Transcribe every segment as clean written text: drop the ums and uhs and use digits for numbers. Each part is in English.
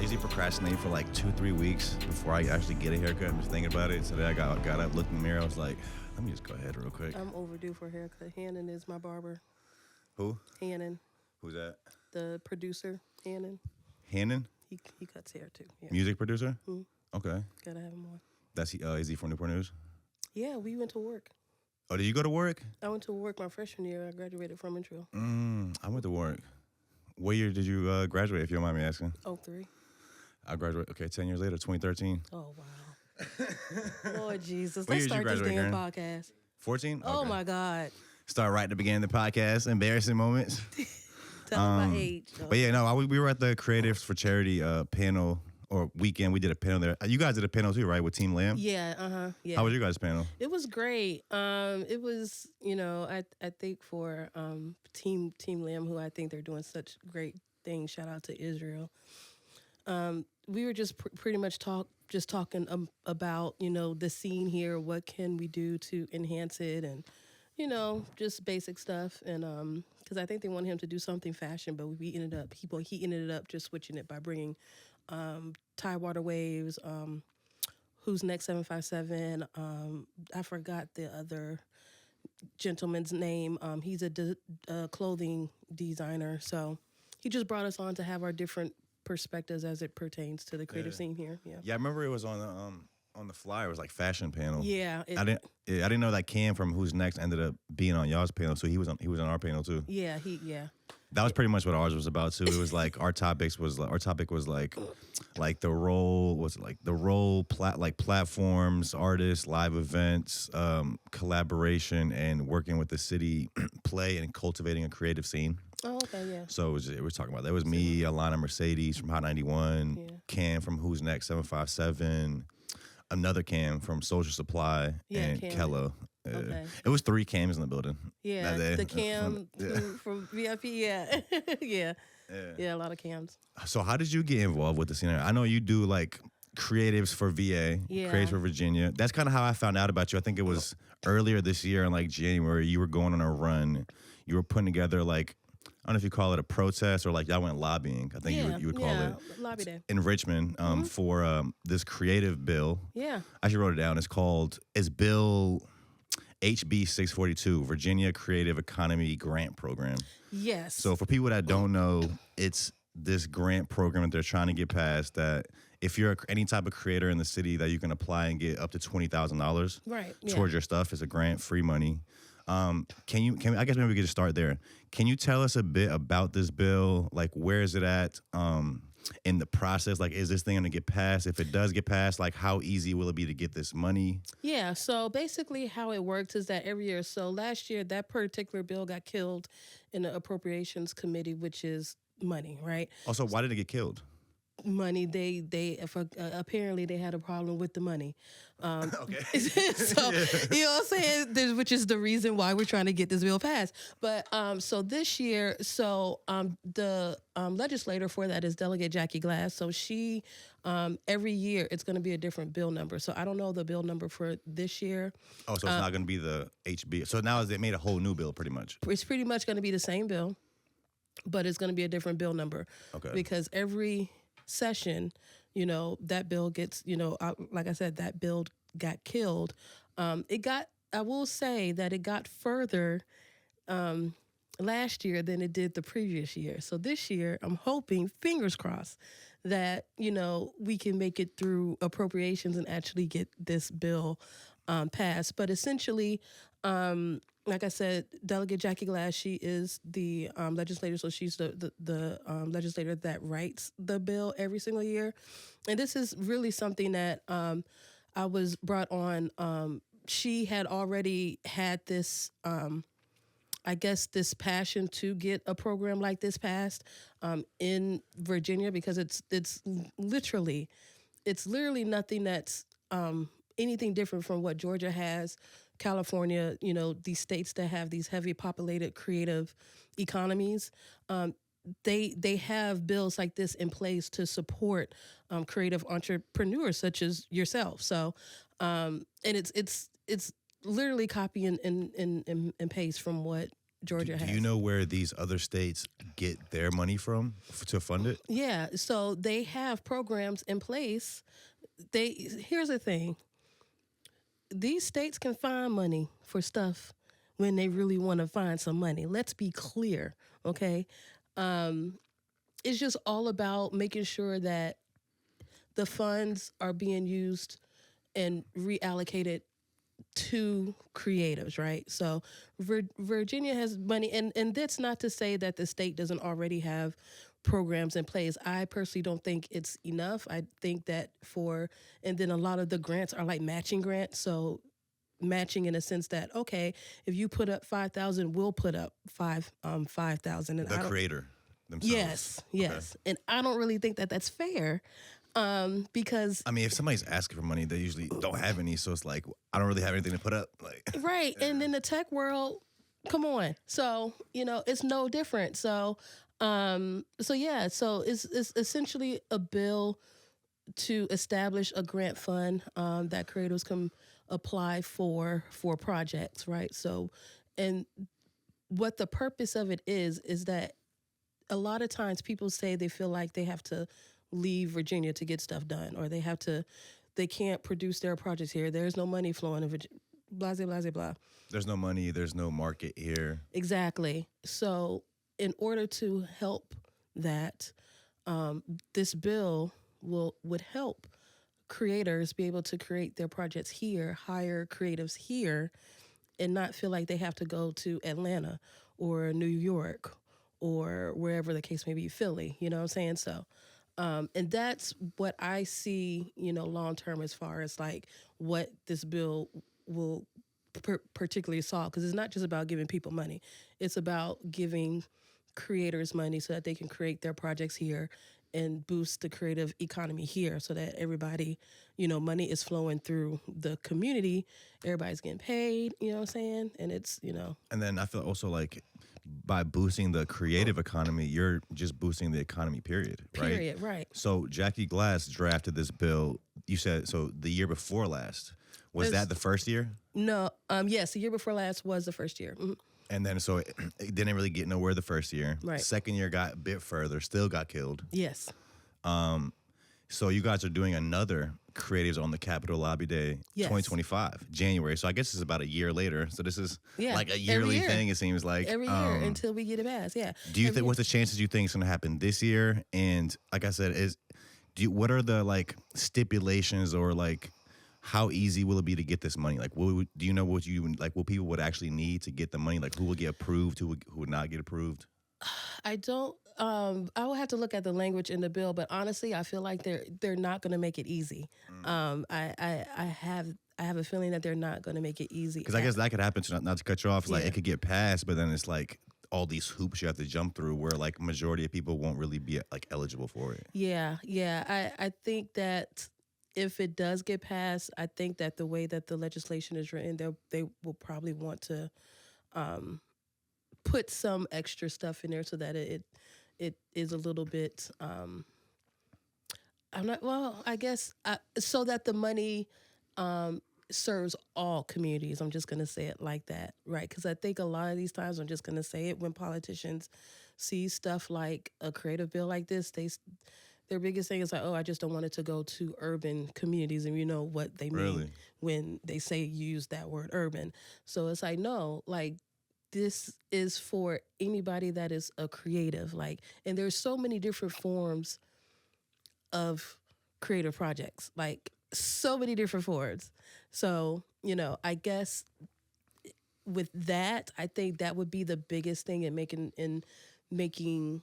usually procrastinate for like 2-3 weeks before I actually get a haircut. I'm just thinking about it. Today I got up, looked in the mirror. I was like, let me just go ahead real quick. I'm overdue for a haircut. Hannon is my barber. Who? Hannon, Who's that? the producer. Hannon. Hannon? He cuts hair too. Yeah. Music producer? Mhm. Okay. Gotta have him on. That's is he from Newport News? Yeah, we went to work. Oh, did you go to work? I went to work my freshman year. I graduated from Montreal. I went to work. What year did you graduate, if you don't mind me asking? 03. I graduated, 10 years later, 2013. Oh, wow. Lord Jesus. What Let's year did you start this graduate, damn Karen? podcast. 14? Oh, Okay. my God. Start right at the beginning of the podcast, embarrassing moments. Tell me my age. But yeah, no, we were at the Creatives for Charity panel or weekend. We did a panel there. You guys did a panel too, right, with Team Lamb? Yeah, yeah. How was your guys' panel? It was great. It was, I think for Team Lamb, who I think they're doing such great things. Shout out to Israel. We were just pretty much talking about, the scene here. What can we do to enhance it, and just basic stuff. And because I think they wanted him to do something fashion, but he ended up just switching it by bringing Tidewater Waves. Who's Next 757? I forgot the other gentleman's name. He's a clothing designer. So he just brought us on to have our different perspectives as it pertains to the creative scene here. Yeah, I remember it was on the flyer. It was like fashion panel. Yeah. I didn't know that Cam from Who's Next ended up being on y'all's panel, so he was on our panel too. Yeah, That was pretty much what ours was about too. It was like our topic was like the role platforms, artists, live events, collaboration, and working with the city play and cultivating a creative scene. Oh, okay, yeah. So we were talking about that. It was me, Alana Mercedes from Hot 91, Cam from Who's Next 757, another Cam from Social Supply, and Cam. Kello. Okay. It was 3 Cams in the building. Yeah, that day. the Cam from VIP, yeah. yeah. Yeah, a lot of Cams. So how did you get involved with the scene? I know you do like creatives for VA, creatives for Virginia. That's kind of how I found out about you. I think it was earlier this year in like January. You were going on a run. You were putting together like, I don't know if you call it a protest or like y'all went lobbying. I think you would call it. Lobby day. In Richmond for this creative bill. Yeah. I actually wrote it down. It's Bill HB 642, Virginia Creative Economy Grant Program. Yes. So for people that don't know, it's this grant program that they're trying to get passed that if you're any type of creator in the city that you can apply and get up to $20,000 towards your stuff. It's a grant, free money. I guess maybe we could just start there. Can you tell us a bit about this bill? Like, where is it at in the process? Like, is this thing going to get passed? If it does get passed, like, how easy will it be to get this money? Yeah, so basically how it works is that every year, so last year, that particular bill got killed in the Appropriations Committee, which is money, right? Also, why did it get killed? Money, apparently they had a problem with the money. Okay. So, you know what I'm saying? Which is the reason why we're trying to get this bill passed. But so this year, the legislator for that is Delegate Jackie Glass. So she, every year, it's going to be a different bill number. So I don't know the bill number for this year. Oh, so it's not going to be the HB. So now they made a whole new bill pretty much. It's pretty much going to be the same bill, but it's going to be a different bill number. Okay. Because every session, that bill gets, like I said, that bill got killed. I will say that it got further last year than it did the previous year. So this year, I'm hoping, fingers crossed, that, we can make it through appropriations and actually get this bill passed. But essentially, like I said, Delegate Jackie Glass, she is the legislator, so she's the legislator that writes the bill every single year. And this is really something that I was brought on. She had already had this, this passion to get a program like this passed in Virginia, because it's literally nothing that's anything different from what Georgia has, California, these states that have these heavy populated creative economies. They have bills like this in place to support creative entrepreneurs such as yourself. So, and it's literally copy and paste from what Georgia has. Do you know where these other states get their money from to fund it? Yeah, so they have programs in place. Here's the thing. These states can find money for stuff when they really want to find some money. Let's be clear, okay? It's just all about making sure that the funds are being used and reallocated to creatives, right? So Virginia has money, and that's not to say that the state doesn't already have programs in place. I personally don't think it's enough. I think that and then a lot of the grants are like matching grants. So matching in a sense that, okay, if you put up 5,000, we'll put up 5,000. The creator themselves. Yes. And I don't really think that that's fair. Because I mean, if somebody's asking for money, they usually don't have any, so it's like I don't really have anything to put up. Like right, and in the tech world, come on. So it's no different. So so it's essentially a bill to establish a grant fund that creators can apply for projects, right? So, and what the purpose of it is that a lot of times people say they feel like they have to leave Virginia to get stuff done, or they can't produce their projects here. There's no money flowing in Virginia, blah, blah, blah, blah. There's no money, there's no market here. Exactly. So in order to help that, this bill would help creators be able to create their projects here, hire creatives here, and not feel like they have to go to Atlanta or New York or wherever the case may be, Philly, you know what I'm saying? So, and that's what I see, long term as far as like what this bill will particularly solve. Because it's not just about giving people money. It's about giving creators money so that they can create their projects here and boost the creative economy here so that everybody, money is flowing through the community. Everybody's getting paid, you know what I'm saying? And it's, And then I feel also like by boosting the creative economy, you're just boosting the economy, period, right? Period, right. So Jackie Glass drafted this bill, you said, so the year before last. Was that the first year? No, yes, the year before last was the first year. Mm-hmm. And then so it didn't really get nowhere the first year. Right. Second year got a bit further, still got killed. Yes. So you guys are doing another Creatives on the Capitol Lobby Day, 2025, January. So I guess it's about a year later. So this is like a yearly thing, it seems like. Every year until we get it passed, yeah. Do you think, what's the chances you think it's going to happen this year? And like I said, what are the like stipulations or like how easy will it be to get this money? Like, do you know what people would actually need to get the money? Like who will get approved, who would not get approved? I don't. I will have to look at the language in the bill, but honestly, I feel like they're not going to make it easy. I have a feeling that they're not going to make it easy. Because I guess that could happen. Not to cut you off, like it could get passed, but then it's like all these hoops you have to jump through, where like majority of people won't really be like eligible for it. Yeah. I think that if it does get passed, I think that the way that the legislation is written, they will probably want to put some extra stuff in there so that it is a little bit so that the money serves all communities. I'm just going to say it like that, right? Because I think a lot of these times, I'm just going to say it, when politicians see stuff like a creative bill like this, their biggest thing is like, oh, I just don't want it to go to urban communities. And you know what they mean when they say use that word urban. So it's like, no, like, this is for anybody that is a creative, like, and there's so many different forms of creative projects, like so many different forms. So, I guess with that, I think that would be the biggest thing in making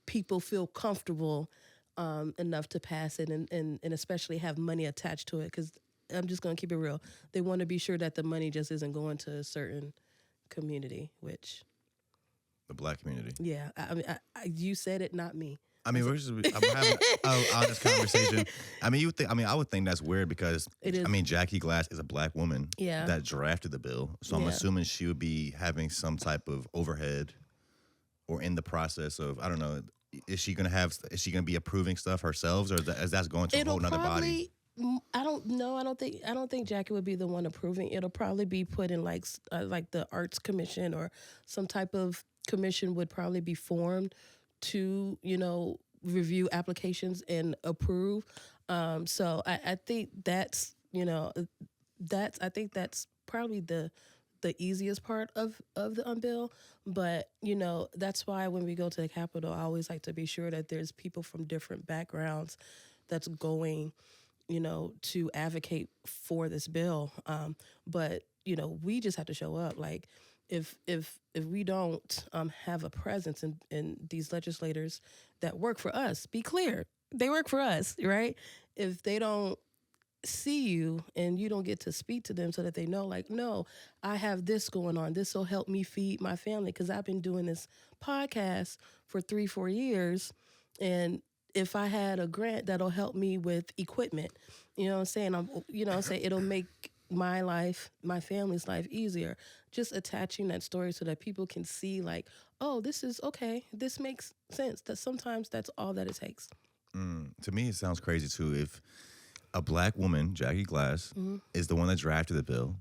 people feel comfortable enough to pass it and especially have money attached to it. Because I'm just going to keep it real. They want to be sure that the money just isn't going to a certain community, which the Black community. Yeah, I mean, you said it, not me. I mean, I'm having an honest conversation. I mean, I would think that's weird because Jackie Glass is a Black woman that drafted the bill, so I'm assuming she would be having some type of overhead, or in the process of, I don't know. Is she gonna be approving stuff herself, or is that going to a whole nother body? I don't know. I don't think Jackie would be the one approving. It'll probably be put in like the Arts Commission or some type of commission would probably be formed to review applications and approve. So I think that's I think that's probably the easiest part of the unbill. But that's why when we go to the Capitol, I always like to be sure that there's people from different backgrounds that's going to advocate for this bill. But we just have to show up. Like, if we don't have a presence in these legislators that work for us, be clear, they work for us, right? If they don't see you and you don't get to speak to them so that they know, like, no, I have this going on. This will help me feed my family because I've been doing this podcast for 3-4 years, and if I had a grant that'll help me with equipment, what I'm saying? It'll make my life, my family's life easier. Just attaching that story so that people can see, like, oh, this is okay. This makes sense. That sometimes that's all that it takes. To me, it sounds crazy too. If a black woman, Jackie Glass, is the one that drafted the bill,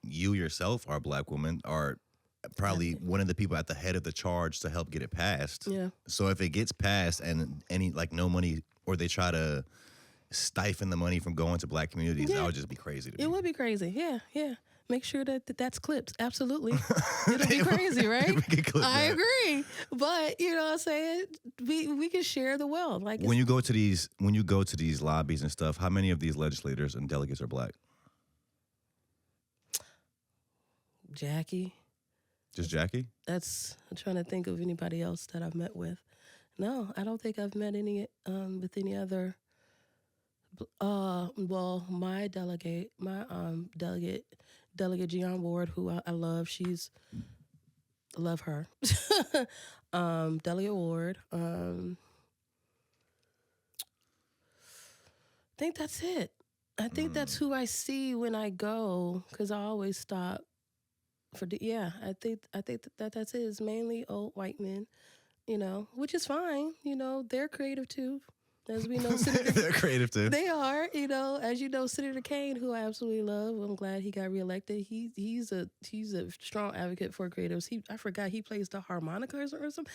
you yourself are a black woman, are probably one of the people at the head of the charge to help get it passed. Yeah. So if it gets passed and no money, or they try to stifle the money from going to black communities, that would just be crazy to me. It would be crazy. Yeah. Make sure that's clipped. Absolutely. It'll be crazy, right? I agree. But what I'm saying? We can share the wealth. Like, when you go to these lobbies and stuff, how many of these legislators and delegates are black? Jackie. Just Jackie? I'm trying to think of anybody else that I've met with. No, I don't think I've met any with any other. Well, my delegate Gian Ward, who I love. I love her. Delegate Ward. I think that's it. I think that's who I see when I go, because I always stop for I think that's it. It's mainly old white men, which is fine. They're creative too. As we know, they're creative too. They are, as you know, Senator Kane, who I absolutely love. I'm glad he got reelected. He's a strong advocate for creatives. I forgot he plays the harmonica or something.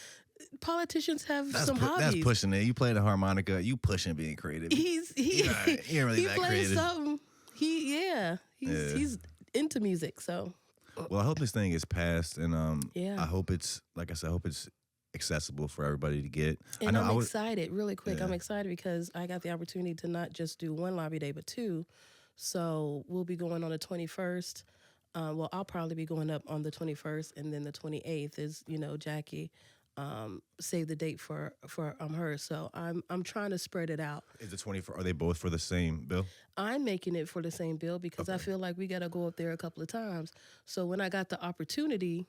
Politicians have some hobbies. That's pushing it. You play the harmonica. You pushing being creative. He ain't really that plays creative. Something. He's into music. So. Well, I hope this thing is passed, and I hope it's, like I said, accessible for everybody to get. And I'm excited, really quick. Yeah. I'm excited because I got the opportunity to not just do one lobby day, but 2. So we'll be going on the 21st. Well, I'll probably be going up on the 21st, and then the 28th is, Jackie saved the date for her. So I'm trying to spread it out. Is the 24th? Are they both for the same bill? I'm making it for the same bill because I feel like we got to go up there a couple of times. So when I got the opportunity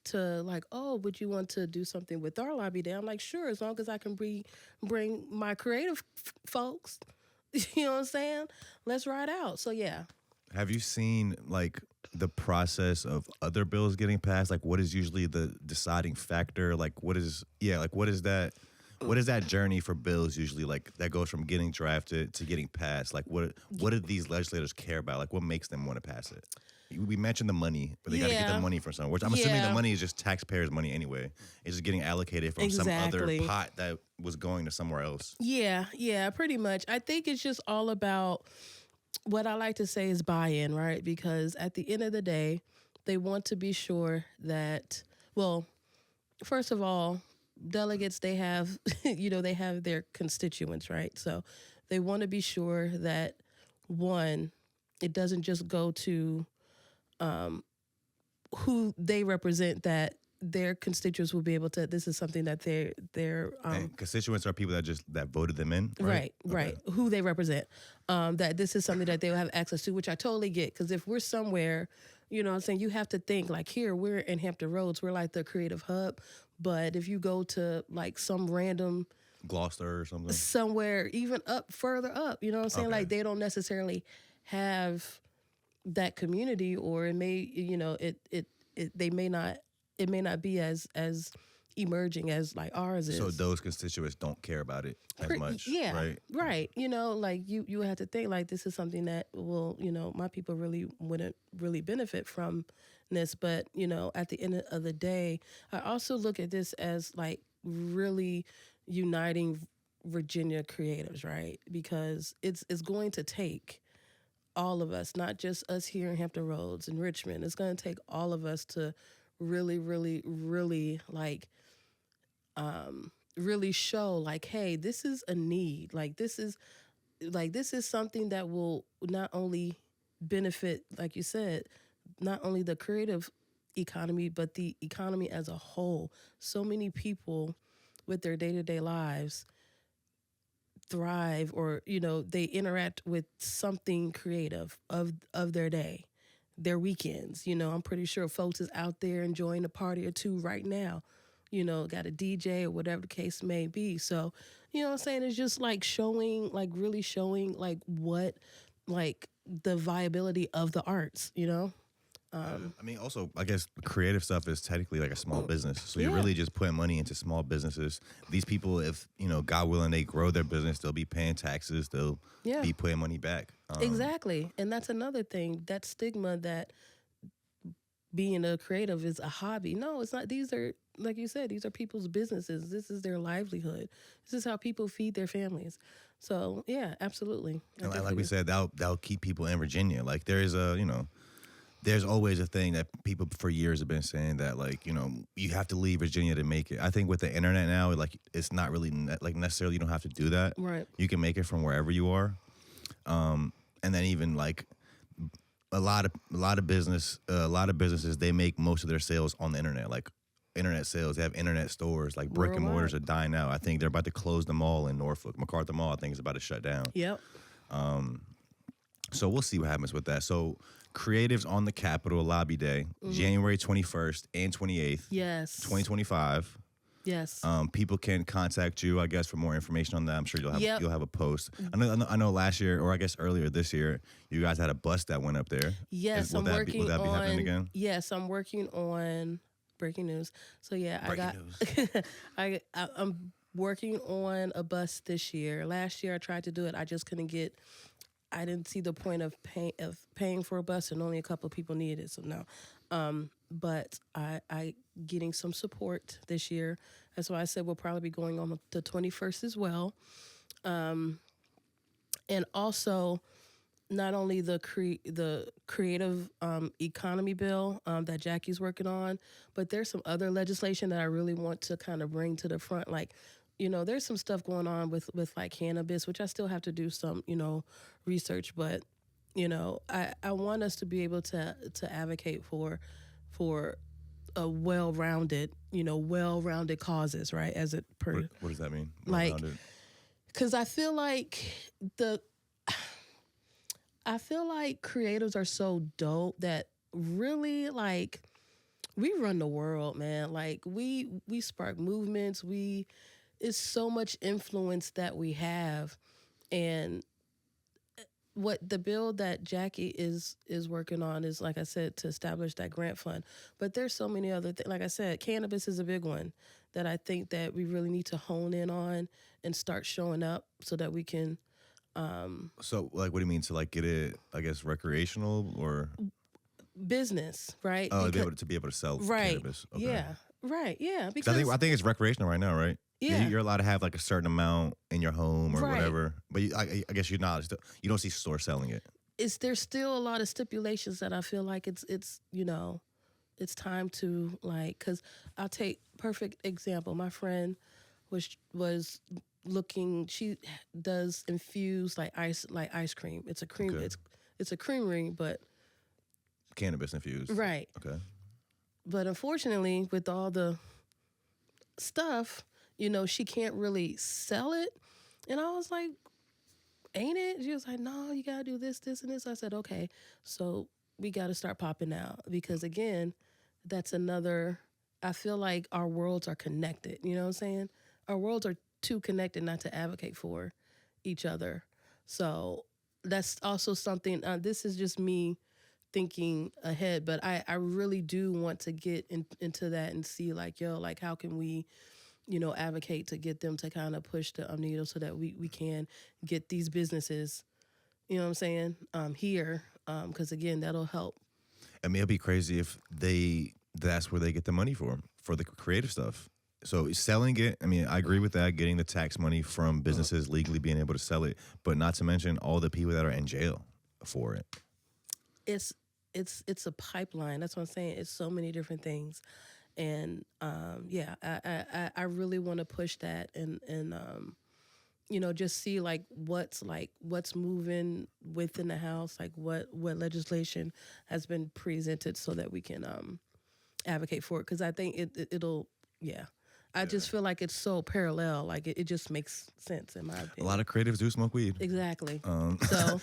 to, like, oh, would you want to do something with our lobby day? I'm like, sure, as long as I can bring my creative folks. You know what I'm saying? Let's ride out. So yeah. Have you seen, like, the process of other bills getting passed? Like, what is usually the deciding factor? Like, what is that journey for bills usually, like, that goes from getting drafted to getting passed? Like, what do these legislators care about? Like, what makes them want to pass it? We mentioned the money, but they got to get the money from somewhere. Which I'm assuming the money is just taxpayers' money anyway. It's just getting allocated from some other pot that was going to somewhere else. Yeah, pretty much. I think it's just all about, what I like to say is buy-in, right? Because at the end of the day, they want to be sure that, well, first of all, delegates, they have, they have their constituents, right? So they want to be sure that, one, it doesn't just go to who they represent, that their constituents will be able to, this is something that they're and constituents are people that voted them in, right? Right. Who they represent. That this is something that they will have access to, which I totally get. Because if we're somewhere, what I'm saying, you have to think, like, here, we're in Hampton Roads, we're like the creative hub. But if you go to, like, some random Gloucester or something, somewhere even further up, what I'm saying? Like, they don't necessarily have that community, or it may, it may not be as emerging as like ours is. So those constituents don't care about it as much, yeah, right? Right. Like you have to think like this is something that will, my people really wouldn't really benefit from this. But, at the end of the day, I also look at this as like really uniting Virginia creatives, right? Because it's going to take all of us, not just us here in Hampton Roads and Richmond. It's going to take all of us to really, really, really really show like, hey, this is a need. This is something that will not only benefit, like you said, not only the creative economy, but the economy as a whole. So many people with their day-to-day lives thrive, or they interact with something creative of their day, their weekends. I'm pretty sure folks is out there enjoying a party or two right now, got a DJ or whatever the case may be. So what I'm saying, it's just like showing, like really showing like what, like the viability of the arts. I mean, also, I guess creative stuff is technically like a small business. So you're really just putting money into small businesses. These people, if, God willing, they grow their business, they'll be paying taxes, they'll be putting money back. Exactly. And that's another thing, that stigma that being a creative is a hobby. No, it's not. These are, like you said, these are people's businesses. This is their livelihood. This is how people feed their families. So, yeah, absolutely. And like we said, that'll keep people in Virginia. Like there is there's always a thing that people for years have been saying that, like, you have to leave Virginia to make it. I think with the internet now, like, it's not really like necessarily you don't have to do that. Right. You can make it from wherever you are. And then even like a lot of businesses, they make most of their sales on the internet, like internet sales. They have internet stores, like brick and mortars are dying out. I think they're about to close the mall in Norfolk. MacArthur Mall, I think, is about to shut down. Yep. So we'll see what happens with that. So creatives on the Capitol Lobby Day, January 21st and 28th. Yes. 2025. Yes. People can contact you, I guess, for more information on that. I'm sure you'll have a post. I know last year, or I guess earlier this year, you guys had a bus that went up there. Yes, will that be happening again? Yes, I'm working on breaking news. So yeah, Breaking news. I'm working on a bus this year. Last year I tried to do it. I just couldn't get. I didn't see the point of paying for a bus, and only a couple of people needed it. So no. But I getting some support this year. That's why I said we'll probably be going on the 21st as well. And also, not only the creative economy bill that Jackie's working on, but there's some other legislation that I really want to kind of bring to the front. Like, there's some stuff going on with like cannabis, which I still have to do some, research. But, I want us to be able to advocate for a well-rounded causes, right? As it per. What does that mean? Like, because I feel like creatives are so dope that really, like, we run the world, man. Like, we spark movements. It's so much influence that we have. And what the bill that Jackie is working on is, like I said, to establish that grant fund. But there's so many other things. Like I said, cannabis is a big one that I think that we really need to hone in on and start showing up so that we can. So, like, what do you mean to, like, get it, I guess, recreational or business, right? Oh, to be able to sell cannabis. Okay. Yeah, right, yeah. Because I think it's recreational right now, right? Yeah. You're allowed to have like a certain amount in your home or whatever, but I guess you don't see stores selling it. There's still a lot of stipulations that I feel like it's time to, like, because I'll take perfect example. My friend was looking. She does infuse like ice cream. It's a cream. Okay. It's a creamery, but cannabis infused. Right. Okay. But unfortunately, with all the stuff, she can't really sell it. And I was like, ain't it? She was like, no, you got to do this, and this. I said, okay. So we got to start popping out because, again, that's another, I feel like our worlds are connected. You know what I'm saying? Our worlds are too connected not to advocate for each other. So that's also something, this is just me thinking ahead, but I really do want to get into that and see like, yo, like how can we, advocate to get them to kind of push the needle so that we can get these businesses, you know what I'm saying, here, because again, that'll help. I mean, it'd be crazy if that's where they get the money for the creative stuff. So selling it, I mean, I agree with that, getting the tax money from businesses legally being able to sell it, but not to mention all the people that are in jail for it. It's a pipeline. That's what I'm saying. It's so many different things. And I really want to push that and just see what's moving within the House, like what legislation has been presented so that we can advocate for it. Because I think it'll. I just feel like it's so parallel. Like it just makes sense in my opinion. A lot of creatives do smoke weed. Exactly.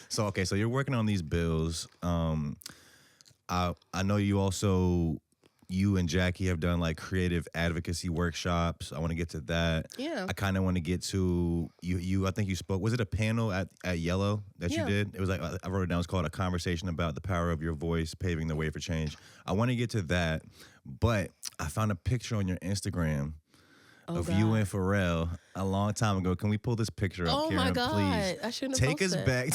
So you're working on these bills. I know you and Jackie have done like creative advocacy workshops. I want to get to that. Yeah. I kind of want to get to you. I think you spoke. Was it a panel at Yellow that you did? It was like, I wrote it down. It's called A Conversation About the Power of Your Voice, Paving the Way for Change. I want to get to that, but I found a picture on your Instagram of you and Pharrell a long time ago. Can we pull this picture up, Karen, my God. please? I shouldn't have Take us back.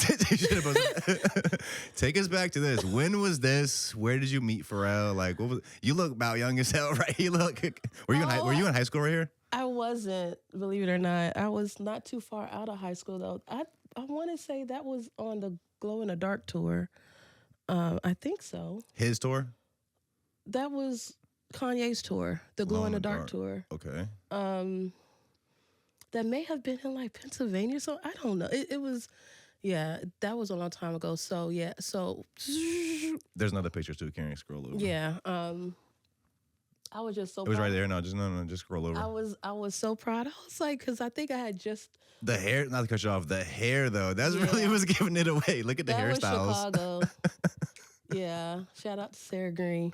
Take us back to this. When was this? Where did you meet Pharrell? Like, what was? You look about young as hell, right? You look. Were you in high school right here? I wasn't, believe it or not. I was not too far out of high school though. I want to say that was on the Glow in the Dark tour. I think so. His tour? That was Kanye's tour, the Glow in the Dark tour. Okay. That may have been in like Pennsylvania, so I don't know. It was, that was a long time ago. So there's another picture too. Karen, scroll over. Yeah. I was just so. It was right there. No, just scroll over. I was so proud. I was like, because I think I had just the hair. Not to cut you off. The hair though, that's really was giving it away. Look at the hairstyles. Chicago. Yeah. Shout out to Sarah Green.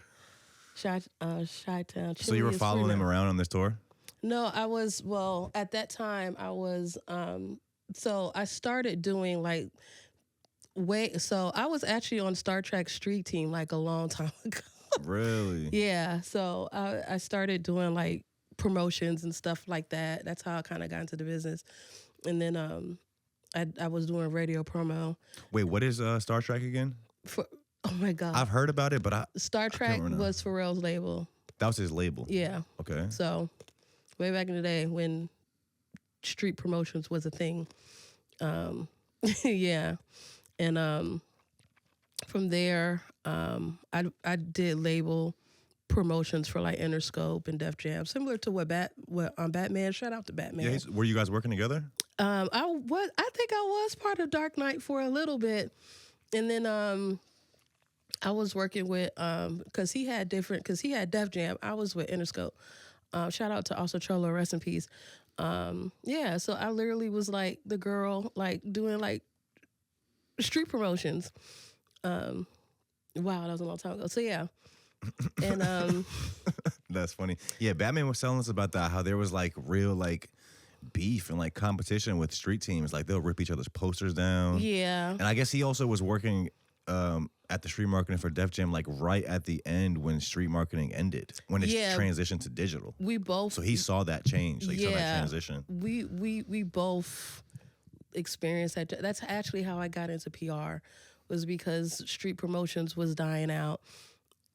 Chi-Town. So you were following him around on this tour? No, I was, at that time I was, so I started doing so I was actually on Star Trek Street Team like a long time ago. Really? Yeah. So I started doing like promotions and stuff like that. That's how I kind of got into the business. And then I was doing radio promo. Wait, what is Star Trek again? Oh my God. I've heard about it, but Star Trek was Pharrell's label. That was his label? Yeah. Okay. So way back in the day when street promotions was a thing. Yeah. And from there, I did label promotions for like Interscope and Def Jam, similar to what Batman. Shout out to Batman. Yeah, were you guys working together? I think I was part of Dark Knight for a little bit, and then I was working with because he had Def Jam. I was with Interscope. Shout out to also Cholo, rest in peace. Yeah, so I literally was like the girl, like doing like street promotions. Wow, that was a long time ago. So yeah, and that's funny. Yeah, Batman was telling us about that. How there was like real like beef and like competition with street teams. Like they'll rip each other's posters down. Yeah, and I guess he also was working at the street marketing for Def Jam, like right at the end when street marketing ended, when it transitioned to digital. We both. So he saw that change. Like, saw that transition. We both experienced that. That's actually how I got into PR, was because street promotions was dying out,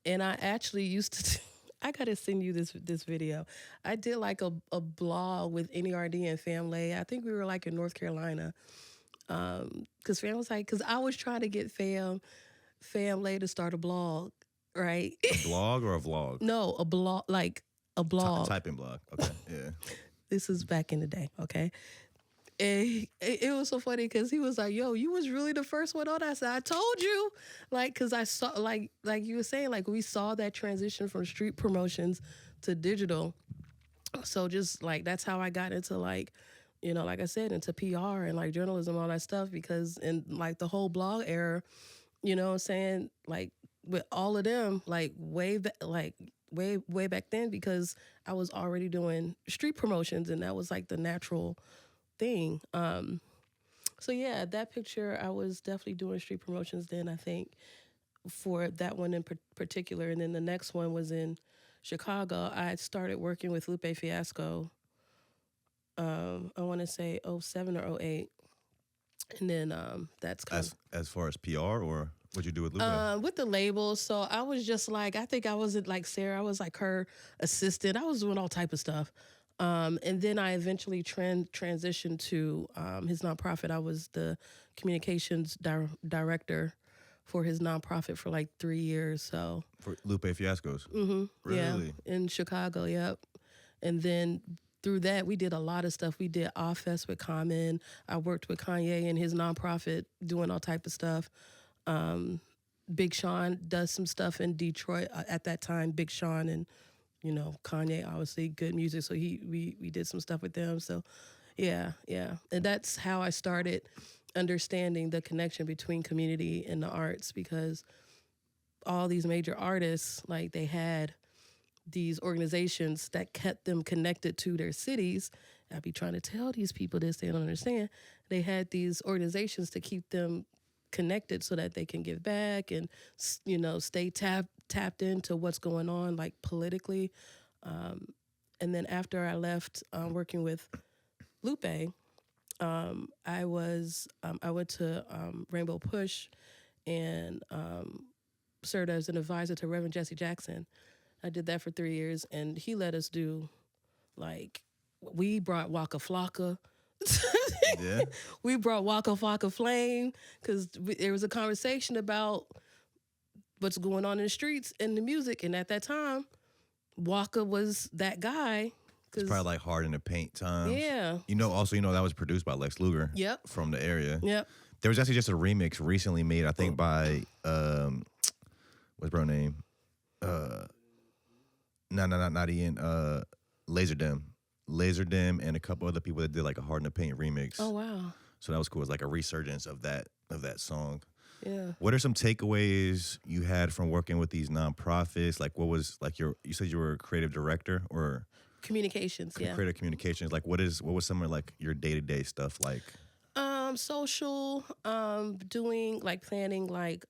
and I actually used to. I gotta send you this video. I did like a blog with NERD and Family. I think we were like in North Carolina. Because Fam was like, because I was trying to get Family to start a blog, right? A blog or a vlog? No, a blog, like a blog. Typing blog. Okay, yeah. This is back in the day, okay? And it was so funny because he was like, yo, you was really the first one on that. I said, I told you. Like, because I saw, like you were saying, like we saw that transition from street promotions to digital. So just like, that's how I got into like, you know, like I said, into PR and like journalism, all that stuff, because in like the whole blog era, you know what I'm saying, like with all of them, like way back then, because I was already doing street promotions and that was like the natural thing. So yeah, that picture, I was definitely doing street promotions then, I think. for that one in particular. And then the next one was in Chicago. I started working with Lupe Fiasco. I want to say 07 or 08. And then that's kind of as far as PR, or what'd you do with Lupe? With the label. So I was just like, I think I wasn't like Sarah. I was like her assistant. I was doing all type of stuff. And then I eventually transitioned to his nonprofit. I was the communications director for his nonprofit for like 3 years. So For Lupe Fiascos? Mm-hmm. Really? Yeah, in Chicago, yep. And then through that, we did a lot of stuff. We did Off Fest with Common. I worked with Kanye and his nonprofit doing all type of stuff. Big Sean does some stuff in Detroit at that time. Big Sean and, Kanye, obviously good music. So we did some stuff with them. So yeah. And that's how I started understanding the connection between community and the arts, because all these major artists, like they had these organizations that kept them connected to their cities. I'd be trying to tell these people this, they don't understand. They had these organizations to keep them connected so that they can give back and, stay tapped into what's going on, like politically. And then after I left working with Lupe, I went to Rainbow Push and served as an advisor to Reverend Jesse Jackson. I did that for 3 years, and he let us do, like, we brought Waka Flocka. Yeah. We brought Waka Flocka Flame, because there was a conversation about what's going on in the streets and the music, and at that time, Waka was that guy. It's probably like Hard in the Paint times. Yeah. Also, that was produced by Lex Luger. Yep. From the area. Yep. There was actually just a remix recently made, I think, by, what's bro name? Not Ian. Laserdem, and a couple other people that did like a Hard in the Paint remix. Oh, wow. So that was cool. It was like a resurgence of that song. Yeah. What are some takeaways you had from working with these nonprofits? Like, what was like you said you were a creative director or communications? Yeah. Creative communications. Like, what was some of like your day-to-day stuff like? Social, doing like planning, like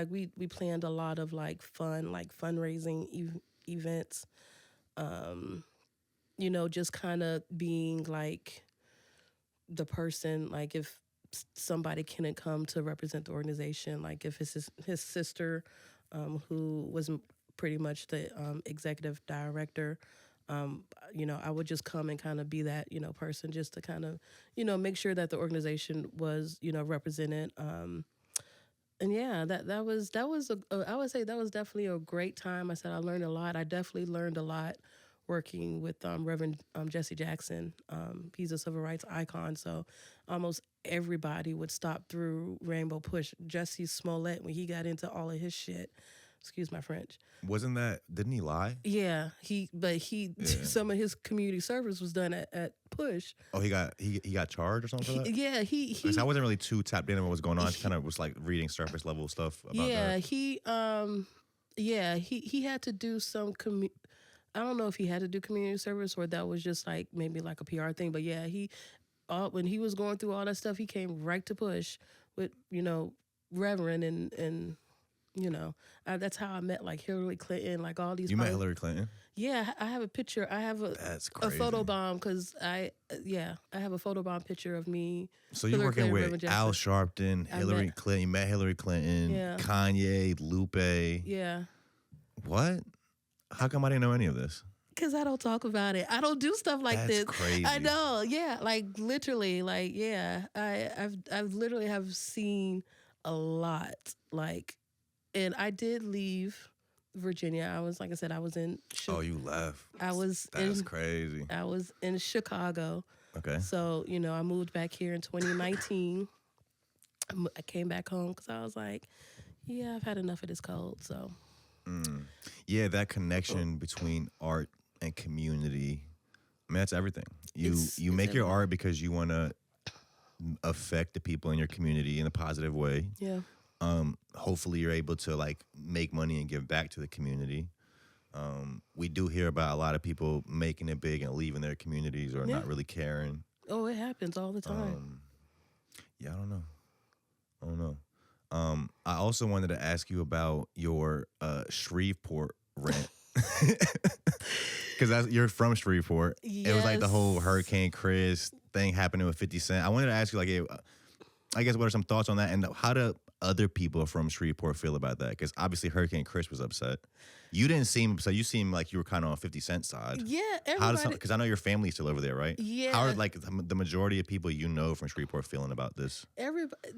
we planned a lot of like fundraising events. Just kind of being like the person, like if somebody couldn't come to represent the organization, like if it's his sister, who was pretty much the executive director, I would just come and kind of be that, person just to kind of, make sure that the organization was, represented. And yeah, that was I would say that was definitely a great time. I said I learned a lot. I definitely learned a lot working with Reverend Jesse Jackson. He's a civil rights icon, so almost everybody would stop through Rainbow Push. Jesse Smollett, when he got into all of his shit, excuse my French. Didn't he lie? Yeah, some of his community service was done at Push. Oh, he got charged or something for that? Yeah, Because I wasn't really too tapped in on what was going on. I kind of was like reading surface level stuff about that. He had to do some I don't know if he had to do community service or that was just like maybe like a PR thing, but yeah, when he was going through all that stuff, he came right to Push with, Reverend and that's how I met like Hillary Clinton, like all these. You met Hillary Clinton? Yeah, I have a picture. I have That's crazy. a photobomb because I have a photobomb picture of me. So you're working with Al Sharpton, Hillary Clinton. You met Hillary Clinton, Yeah. Kanye, Lupe. Yeah. What? How come I didn't know any of this? Because I don't talk about it. I don't do stuff like this. That's crazy. I know. Yeah. Like literally. Like yeah. I've literally have seen a lot. Like, and I did leave Virginia. I was, like I said, I was in. Oh, you left. That's crazy. I was in Chicago. Okay. So I moved back here in 2019. I came back home because I was like, yeah, I've had enough of this cold. So. Yeah, that connection between art and community, I mean, that's everything. You make your art because you want to affect the people in your community in a positive way. Yeah. Hopefully you're able to like make money and give back to the community. We do hear about a lot of people making it big and leaving their communities or not really caring. Oh, it happens all the time. Yeah, I don't know. I also wanted to ask you about your Shreveport rant. Because you're from Shreveport. Yes. It was like the whole Hurricane Chris thing happening with 50 Cent. I wanted to ask you, like, I guess, what are some thoughts on that? And how do other people from Shreveport feel about that? Because obviously Hurricane Chris was upset. You didn't seem upset. You seemed like you were kind of on 50 Cent side. Yeah, everybody. Because I know your family's still over there, right? Yeah. How are, like, the majority of people you know from Shreveport feeling about this? Everybody.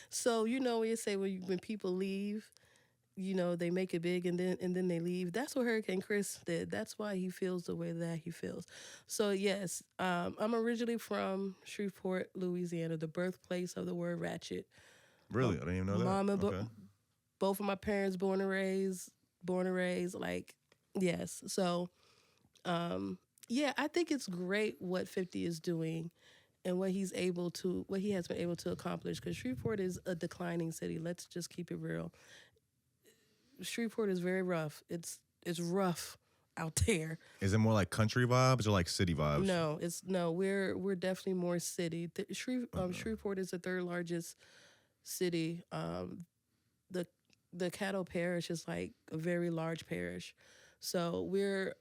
So, you know, when you say when people leave, you know, they make it big and then they leave. That's what Hurricane Chris did. That's why he feels the way that he feels. So yes, I'm originally from Shreveport, Louisiana, the birthplace of the word ratchet. Really? I didn't even know that. Mom and both of my parents born and raised, like, yes. So, yeah, I think it's great what 50 is doing and what he has been able to accomplish, because Shreveport is a declining city. Let's just keep it real. Shreveport is very rough. It's rough out there. Is it more like country vibes or like city vibes? No, we're definitely more city. Shreveport is the third largest city. The Caddo Parish is like a very large parish. So we're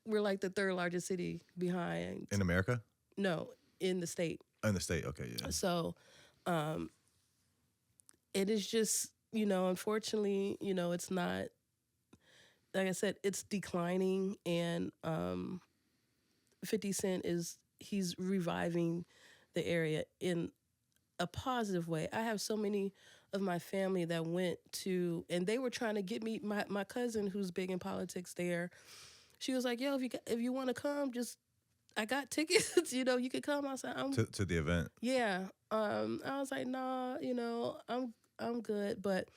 like the third largest city behind. In America? No, in the state. In the state, okay, yeah. So, it is just, you know, unfortunately, you know, it's not, like I said, it's declining, and 50 Cent he's reviving the area in a positive way. I have so many of my family that went to, and they were trying to get me, my cousin who's big in politics there, she was like, yo, if you want to come, I got tickets, you know, you could come. I said, to the event. Yeah. I was like, nah, you know, I'm good. But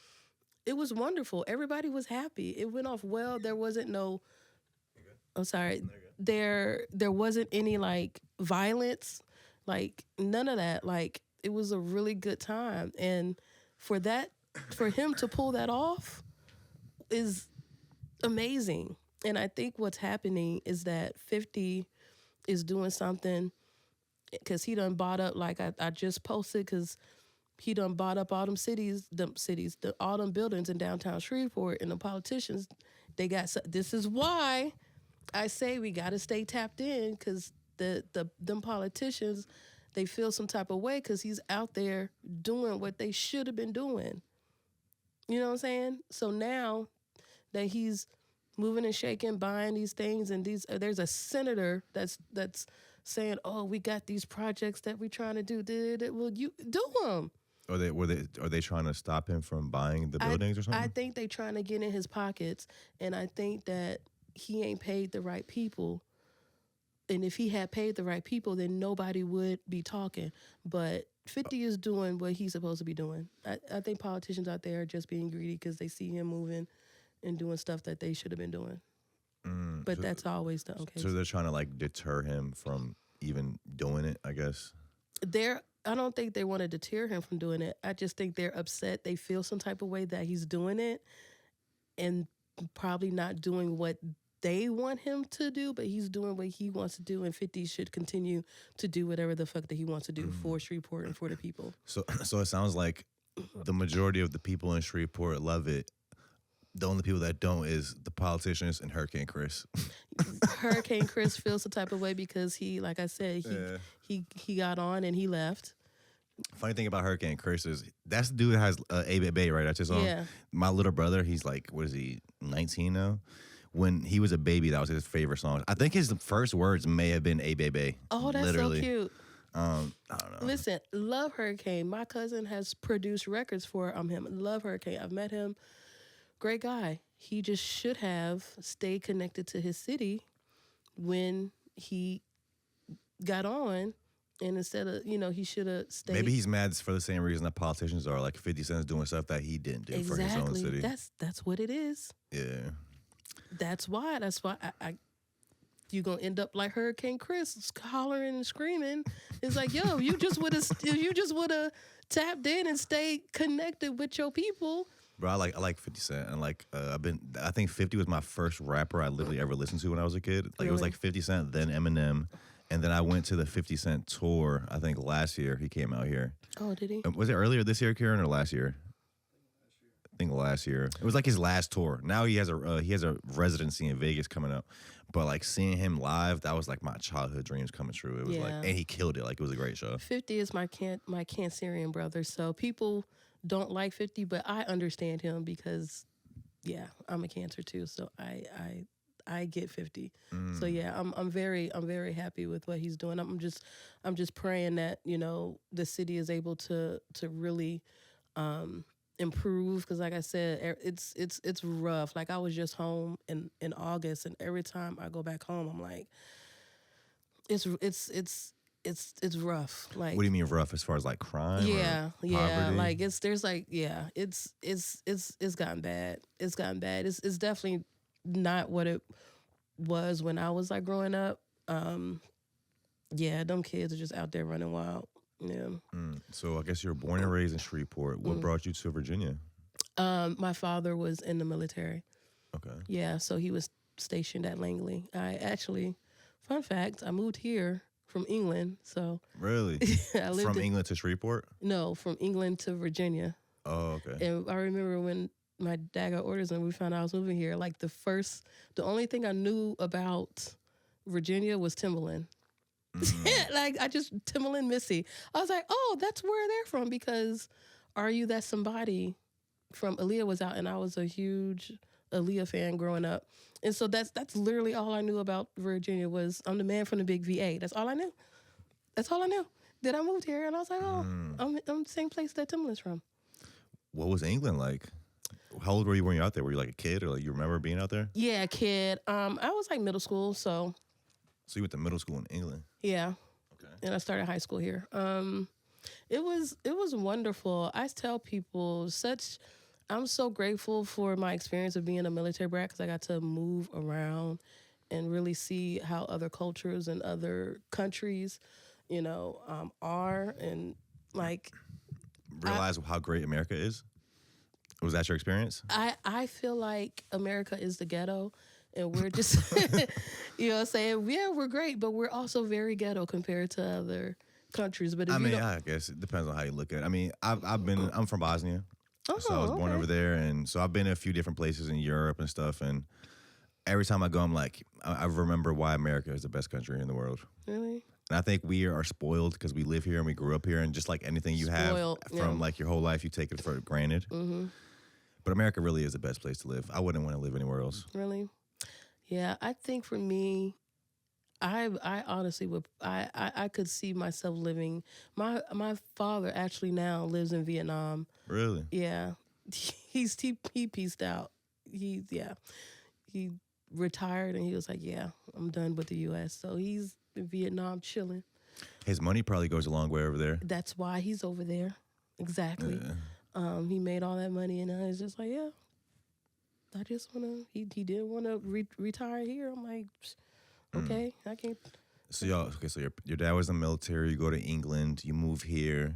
it was wonderful. Everybody was happy. It went off well. There wasn't no, I'm sorry, there wasn't any like violence, like none of that. Like, it was a really good time. And for him to pull that off is amazing. And I think what's happening is that 50 is doing something, because he done bought up, like I just posted, because he done bought up all all them buildings in downtown Shreveport, and the politicians, this is why I say we got to stay tapped in, because them politicians, they feel some type of way because he's out there doing what they should have been doing. You know what I'm saying? So now that he's moving and shaking, buying these things, and there's a senator that's saying, "Oh, we got these projects that we're trying to do. Well, you do them." Are they trying to stop him from buying the buildings or something? I think they're trying to get in his pockets, and I think that he ain't paid the right people. And if he had paid the right people, then nobody would be talking. But 50 is doing what he's supposed to be doing. I think politicians out there are just being greedy because they see him moving and doing stuff that they should have been doing. But so that's always the case. So they're trying to like deter him from even doing it, I guess? I don't think they want to deter him from doing it. I just think they're upset. They feel some type of way that he's doing it and probably not doing what they want him to do, but he's doing what he wants to do, and 50 should continue to do whatever the fuck that he wants to do for Shreveport and for the people. So it sounds like the majority of the people in Shreveport love it. The only people that don't is the politicians and Hurricane Chris. Hurricane Chris feels the type of way because he, like I said, he got on and he left. Funny thing about Hurricane Chris is that's the dude that has A Baby, right? That's his song. Yeah. My little brother, he's like, what is he, 19 now? When he was a baby, that was his favorite song. I think his first words may have been A Baby. Oh, that's literally so cute. I don't know. Listen, love Hurricane. My cousin has produced records for him. Love Hurricane. I've met him. Great guy. He just should have stayed connected to his city when he got on. And instead of, he should have stayed. Maybe he's mad for the same reason that politicians are. Like 50 Cent's doing stuff that he didn't do for his own city. That's what it is. Yeah. That's why you're going to end up like Hurricane Chris, hollering and screaming. It's like, yo, you just would have tapped in and stayed connected with your people. Bro, I like 50 Cent, and I think 50 was my first rapper I literally ever listened to when I was a kid. Like, really? It was like 50 Cent, then Eminem, And then I went to the 50 Cent tour. I think last year he came out here. Oh, did he? Was it earlier this year, Karen, or last year? I think last year. It was like his last tour. Now he has a residency in Vegas coming up. But like seeing him live, that was like my childhood dreams coming true. It was like, and he killed it. Like it was a great show. 50 is my Cancerian brother. So people don't like 50, but I understand him because, yeah, I'm a Cancer too. So I get 50. So yeah, I'm very happy with what he's doing. I'm just praying that, you know, the city is able to really improve, because like I said, it's rough. Like I was just home in August, and every time I go back home, I'm like, it's rough. Like, what do you mean rough as far as like crime? Yeah, or yeah. poverty? Like it's gotten bad. It's gotten bad. It's definitely not what it was when I was like growing up. Yeah, them kids are just out there running wild. Yeah. So I guess you were born and raised in Shreveport. What brought you to Virginia? My father was in the military. Okay. Yeah, so he was stationed at Langley. I actually, fun fact, I moved here from England. So really, I lived from England to Shreveport? No, from England to Virginia. Oh, okay. And I remember when my dad got orders and we found out I was moving here, like the only thing I knew about Virginia was Timberland. Like Timberland Missy. I was like, oh, that's where they're from, because Are You That Somebody from Aaliyah was out, and I was a huge Aaliyah fan growing up. And so that's literally all I knew about Virginia was I'm the man from the big VA. That's all I knew. Then I moved here and I was like, oh, I'm the same place that Timberland's from. What was England like? How old were you when you were out there? Were you like a kid, or like you remember being out there? Yeah, kid. I was like middle school, so. So you went to middle school in England? Yeah. Okay. And I started high school here. It was wonderful. I tell people I'm so grateful for my experience of being a military brat, because I got to move around and really see how other cultures and other countries, you know, are, and like realize how great America is. Was that your experience? I feel like America is the ghetto, and we're just, you know what I'm saying? Yeah, we're great, but we're also very ghetto compared to other countries. But I guess it depends on how you look at it. I mean, I'm from Bosnia. So I was born over there, and so I've been in a few different places in Europe and stuff, and every time I go, I'm like, I remember why America is the best country in the world. Really? And I think we are spoiled because we live here and we grew up here, and just like anything you have from like your whole life, you take it for granted. Mm-hmm. But America really is the best place to live. I wouldn't want to live anywhere else. Really? Yeah, I think for me, I honestly would. I could see myself living. My father actually now lives in Vietnam. Really? Yeah, he pieced out. He retired, and he was like, yeah, I'm done with the U.S. So he's in Vietnam chilling. His money probably goes a long way over there. That's why he's over there. Exactly. Yeah. He made all that money, and I was just like, yeah, I just want to. He didn't want to retire here. I'm like, okay, I can't. So your dad was in the military. You go to England. You move here.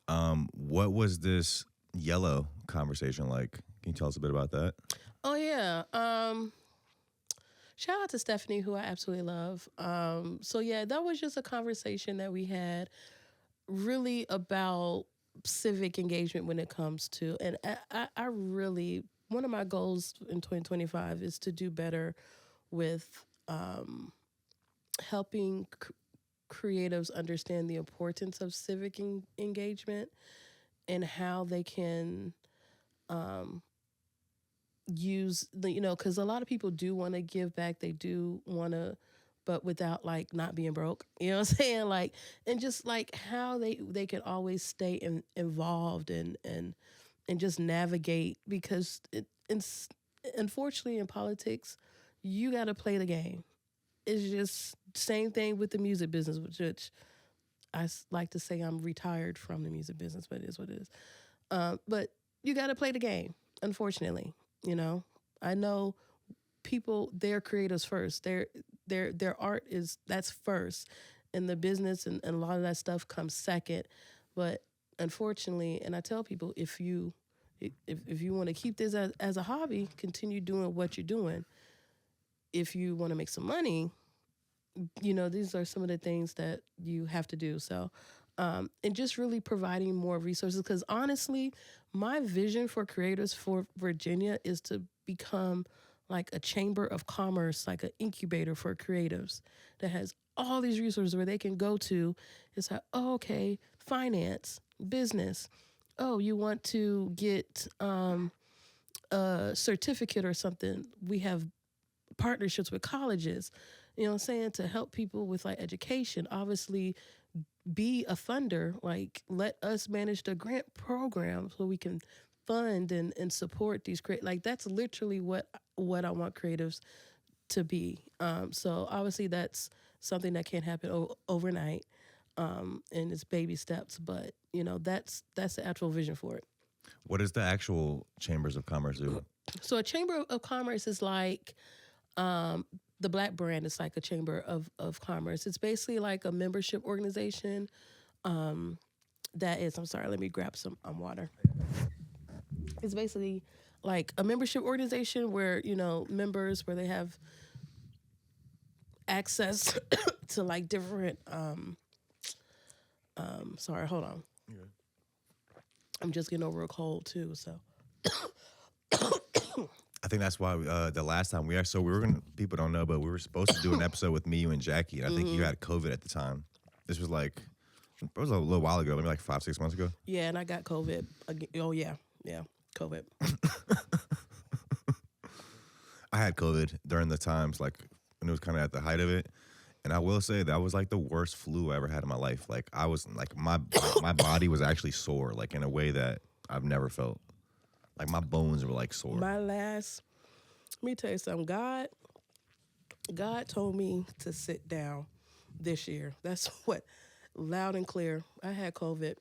What was this yellow conversation like? Can you tell us a bit about that? Oh yeah. Shout out to Stephanie, who I absolutely love. So yeah, that was just a conversation that we had, really about civic engagement when it comes to, and I really, one of my goals in 2025 is to do better with helping creatives understand the importance of civic engagement and how they can use the, you know, because a lot of people do want to give back, they do want to, but without like not being broke, you know what I'm saying? Like, and just like how they can always stay involved and just navigate, because unfortunately in politics, you got to play the game. It's just same thing with the music business, which I like to say I'm retired from the music business, but it is what it is. But you got to play the game, unfortunately, you know. I know people, they're creators first. Their art that's first, and the business and a lot of that stuff comes second. But unfortunately, and I tell people, if you want to keep this as a hobby, continue doing what you're doing. If you want to make some money, these are some of the things that you have to do. So, and just really providing more resources. Because honestly, my vision for creators for Virginia is to become like a chamber of commerce, like an incubator for creatives that has all these resources where they can go to. It's like, oh, okay, finance, business. Oh, you want to get a certificate or something? We have partnerships with colleges, what I'm saying, to help people with like education. Obviously, be a funder, like let us manage the grant program so we can fund and support these like that's literally what I want creatives to be. So obviously that's something that can't happen overnight, and it's baby steps, but that's the actual vision for it. What does the actual chambers of commerce do? So a chamber of commerce is like, the Black brand is like a chamber of commerce. It's basically like a membership organization. That is, I'm sorry, let me grab some water. It's basically like a membership organization where, members, where they have access to like different, sorry, hold on. Yeah. I'm just getting over a cold too, so. I think that's why the last time we were gonna, people don't know, but we were supposed to do an episode with me, you, and Jackie, and I think you had COVID at the time. This was like, it was a little while ago, maybe like 5-6 months ago. Yeah, and I got COVID. Oh yeah, COVID. I had COVID during the times like when it was kind of at the height of it, and I will say that was like the worst flu I ever had in my life. Like I was like my body was actually sore, like in a way that I've never felt. Like my bones were like sore. Let me tell you something. God told me to sit down this year. That's what, loud and clear. I had COVID.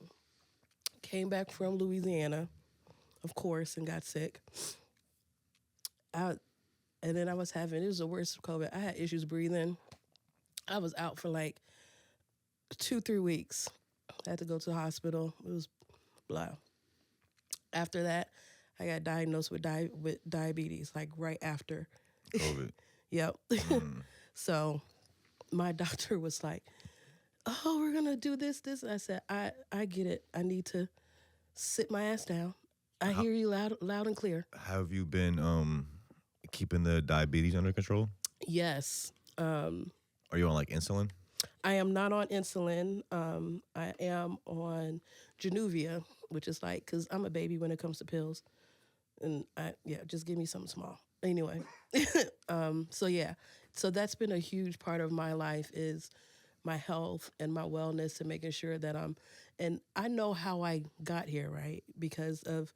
Came back from Louisiana, of course, and got sick. And then it was the worst COVID. I had issues breathing. I was out for like 2-3 weeks. I had to go to the hospital. It was blah. After that, I got diagnosed with diabetes, like right after COVID. Yep. So my doctor was like, oh, we're going to do this. I said, I get it. I need to sit my ass down. I hear you loud and clear. Have you been keeping the diabetes under control? Yes. Are you on like insulin? I am not on insulin. I am on Januvia, which is like, because I'm a baby when it comes to pills. And just give me something small. Anyway, so that's been a huge part of my life, is my health and my wellness, and making sure that and I know how I got here, right? Because of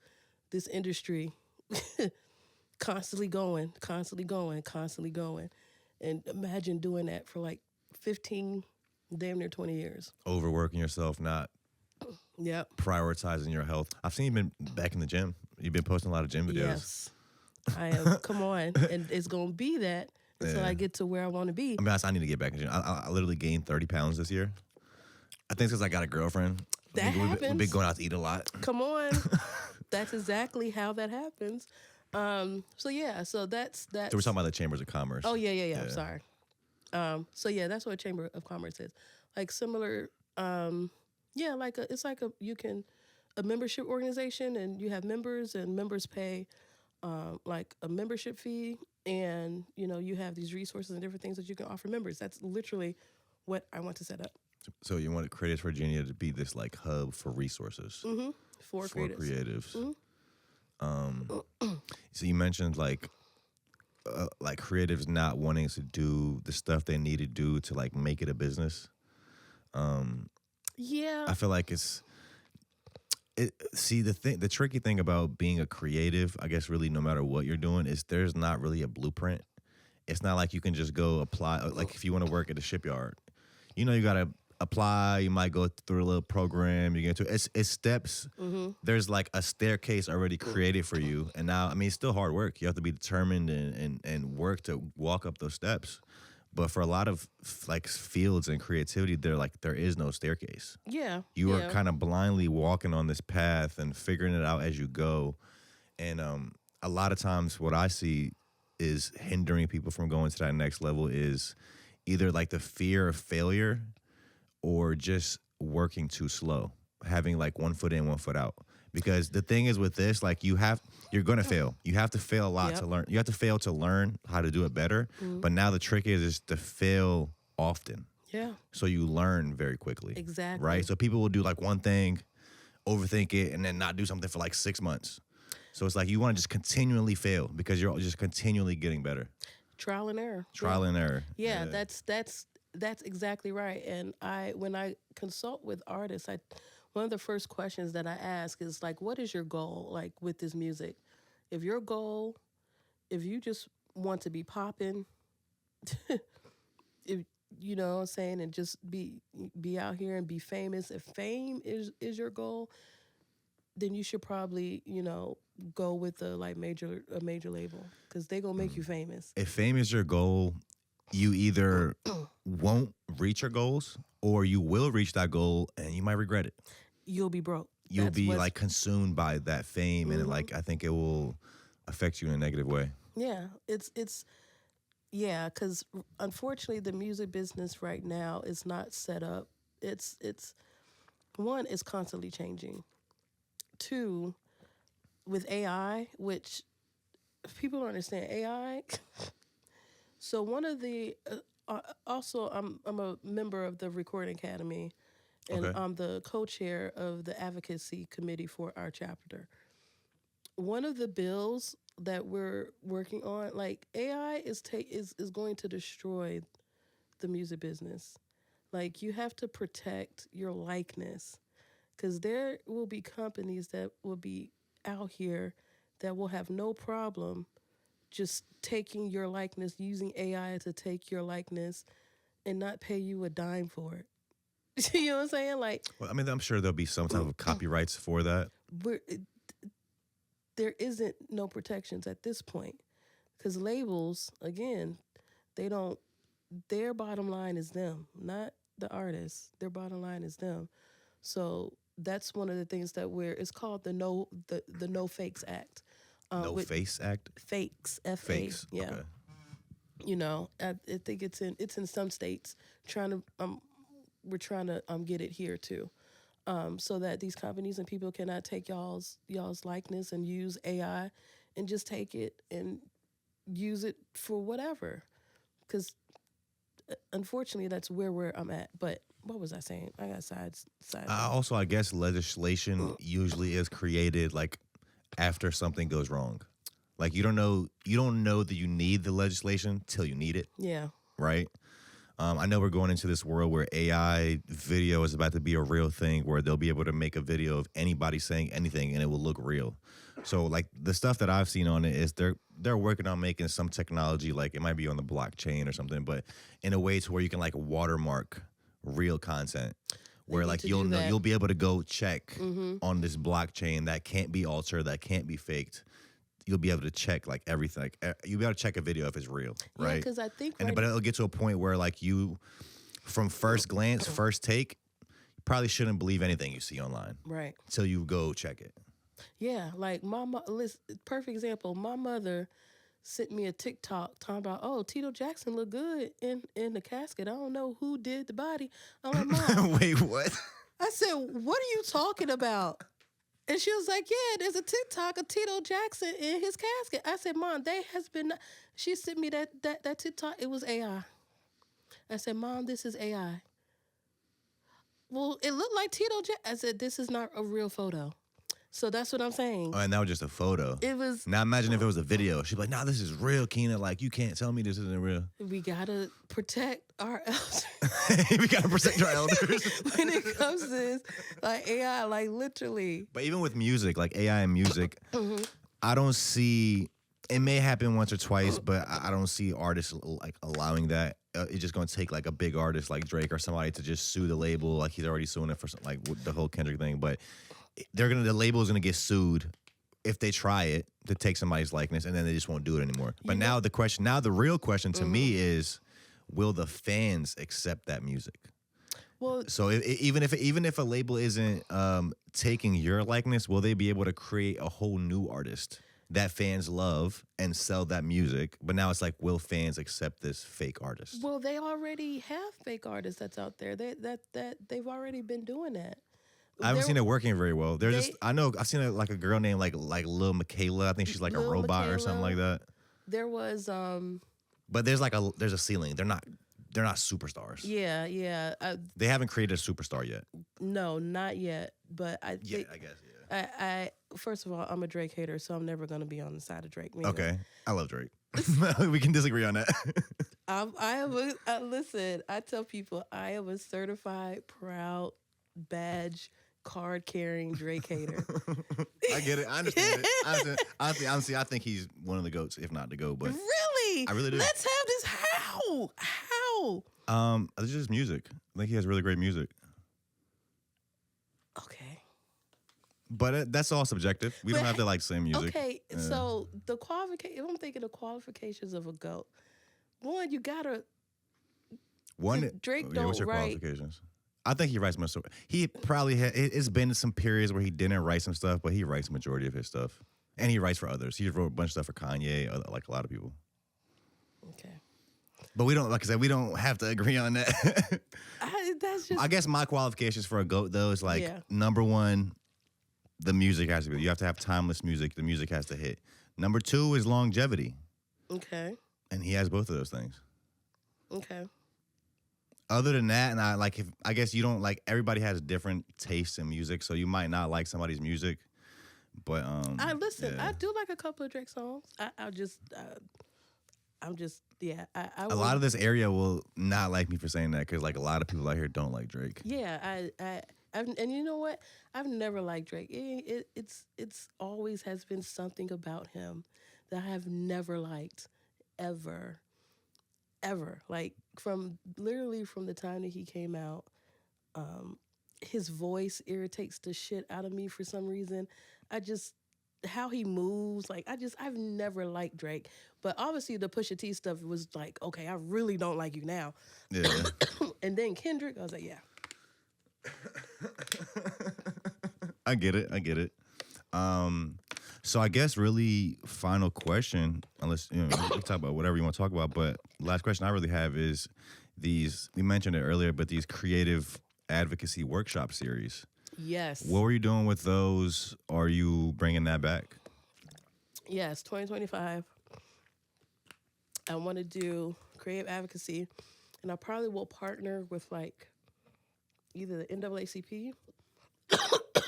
this industry constantly going. And imagine doing that for like 15, damn near 20 years. Overworking yourself, not prioritizing your health. I've seen you been back in the gym. You've been posting a lot of gym videos. Yes, I am. Come on. And it's going to be that until I get to where I want to be. I mean, I need to get back in the gym. I literally gained 30 pounds this year. I think it's because I got a girlfriend. That happens. We've been going out to eat a lot. Come on. That's exactly how that happens. So that's... So we're talking about the chambers of commerce. Oh, yeah. I'm sorry. That's what a chamber of commerce is. Like similar... it's like a membership organization, and you have members, and members pay like a membership fee, and you have these resources and different things that you can offer members. That's literally what I want to set up. So you want Creatives Virginia to be this like hub for resources for creatives. So you mentioned like creatives not wanting to do the stuff they need to do to like make it a business. I feel like the tricky thing about being a creative, I guess really no matter what you're doing, is there's not really a blueprint. It's not like you can just go apply. Like if you want to work at a shipyard, you got to apply. You might go through a little program. You get to it's steps. There's like a staircase already created for you. And now, I mean, it's still hard work. You have to be determined and work to walk up those steps. But for a lot of like fields and creativity, there is no staircase. Yeah. You are kind of blindly walking on this path and figuring it out as you go. And a lot of times what I see is hindering people from going to that next level is either like the fear of failure or just working too slow, having like one foot in, one foot out. Because the thing is with this, like you're going to fail. You have to fail a lot to learn. You have to fail to learn how to do it better. But now the trick is to fail often. Yeah. So you learn very quickly. Exactly. Right? So people will do like one thing, overthink it, and then not do something for like 6 months. So it's like you want to just continually fail because you're just continually getting better. Trial and error. Trial and error. Yeah, that's exactly right. And when I consult with artists, one of the first questions that I ask is like, what is your goal, like with this music? If your goal, if you just want to be popping, if you know what I'm saying, and just be out here and be famous, if fame is your goal, then you should probably, go with a major label because they gonna make you famous. If fame is your goal, you either won't reach your goals or you will reach that goal and you might regret it. You'll be broke. You'll be like consumed by that fame and I think it will affect you in a negative way. Yeah, because unfortunately the music business right now is not set up. It's one, it's constantly changing. Two, with AI, which people don't understand AI. So one of the also I'm a member of the Recording Academy, and I'm the co-chair of the advocacy committee for our chapter. One of the bills that we're working on, like AI is going to destroy the music business. Like you have to protect your likeness because there will be companies that will be out here that will have no problem just taking your likeness, using AI to take your likeness and not pay you a dime for it. You know what I'm saying? Like, well, I mean, I'm sure there'll be some type of copyrights for that. There isn't no protections at this point because labels, again, their bottom line is them, not the artists. Their bottom line is them. So that's one of the things that it's called the No Fakes Act. No Face Act? Fakes, F-A. Fakes, yeah. Okay. I think it's in some states. We're trying to get it here too, so that these companies and people cannot take y'all's likeness and use AI and just take it and use it for whatever. Because unfortunately, that's where I'm at. But what was I saying? I got sides. Also, I guess legislation usually is created like after something goes wrong. Like you don't know that you need the legislation till you need it. Yeah. Right? I know we're going into this world where AI video is about to be a real thing where they'll be able to make a video of anybody saying anything and it will look real. So like the stuff that I've seen on it is they're working on making some technology, like it might be on the blockchain or something, but in a way to where you can like watermark real content. Where like you'll be able to go check on this blockchain that can't be altered, that can't be faked. You'll be able to check like everything. You'll be able to check a video if it's real, right? Yeah, because I think, but it'll get to a point where like you, from first glance, first take, you probably shouldn't believe anything you see online, right? Till you go check it. Yeah, like perfect example. My mother sent me a TikTok talking about, oh, Tito Jackson looked good in the casket. I don't know who did the body. I'm like, Mom. Wait, what? I said, what are you talking about? And she was like, yeah, there's a TikTok of Tito Jackson in his casket. I said, Mom, she sent me that TikTok. It was AI. I said, Mom, this is AI. Well, it looked like Tito Jackson. I said, this is not a real photo. So that's what I'm saying. Oh, and that was just a photo. It was. Now imagine if it was a video. She'd be like, nah, this is real, Keena. Like, you can't tell me this isn't real. We got to protect our elders. We got to protect our elders. When it comes to this, like AI, like literally. But even with music, like AI and music, I don't see, it may happen once or twice, but I don't see artists like allowing that. It's just going to take like a big artist like Drake or somebody to just sue the label. Like he's already suing it for like the whole Kendrick thing. But the label is gonna get sued if they try it to take somebody's likeness, and then they just won't do it anymore. But now the real question to me is, will the fans accept that music? Well, so even if a label isn't taking your likeness, will they be able to create a whole new artist that fans love and sell that music. But now it's like, will fans accept this fake artist? Well, they already have fake artists that's out there. They've already been doing that. I haven't seen it working very well. I've seen like a girl named like Lil Michaela. I think she's like a robot or something like that. There was but there's a ceiling. They're not superstars. Yeah. They haven't created a superstar yet. No, not yet. But I guess. I first of all, I'm a Drake hater, so I'm never gonna be on the side of Drake. Okay, I love Drake. We can disagree on that. Listen. I tell people I am a certified proud badge card carrying Drake hater. I get it. I understand it. Honestly, I think he's one of the GOATs, if not the GOAT. But really, I really do. Let's have this. How? It's just music. I think he has really great music. Okay. But that's all subjective. We don't have to like same music. Okay, so the qualification. If I'm thinking the qualifications of a GOAT, one, you gotta. Drake don't what's your write. Qualifications? I think he writes most of. He probably it's been some periods where he didn't write some stuff, but he writes the majority of his stuff, and he writes for others. He wrote a bunch of stuff for Kanye, like a lot of people. Okay. But we don't, like I said, we don't have to agree on that. I guess my qualifications for a GOAT though is like number one. The music has to be. You have to have timeless music. The music has to hit. Number two is longevity. Okay. And he has both of those things. Okay. Other than that, and I guess you don't like. Everybody has different tastes in music, so you might not like somebody's music. But I listen. Yeah. I do like a couple of Drake songs. A lot of this area will not like me for saying that because like a lot of people out here don't like Drake. Yeah, and you know what? I've never liked Drake. It's always has been something about him that I have never liked, ever. Like from the time that he came out, his voice irritates the shit out of me for some reason. How he moves, like I've never liked Drake. But obviously the Pusha T stuff was like, okay, I really don't like you now. Yeah. And then Kendrick, I was like, yeah. I get it. So I guess really final question, unless we can talk about whatever you want to talk about, but last question I really have is these, we mentioned it earlier, but these creative advocacy workshop series. Yes. What were you doing with those? Are you bringing that back? Yes, 2025. I want to do creative advocacy, and I probably will partner with like either the NAACP,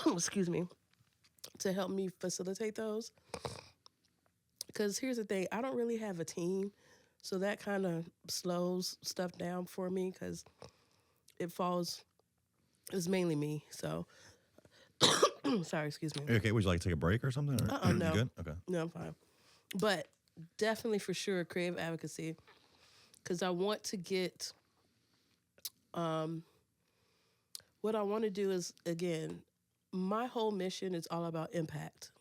excuse me, to help me facilitate those. Because here's the thing, I don't really have a team, so that kind of slows stuff down for me because it's mainly me. So, sorry, excuse me. Okay, would you like to take a break or something? Or no. You good? Okay. No, I'm fine. But definitely for sure creative advocacy, because I want to get, what I want to do is, again, my whole mission is all about impact.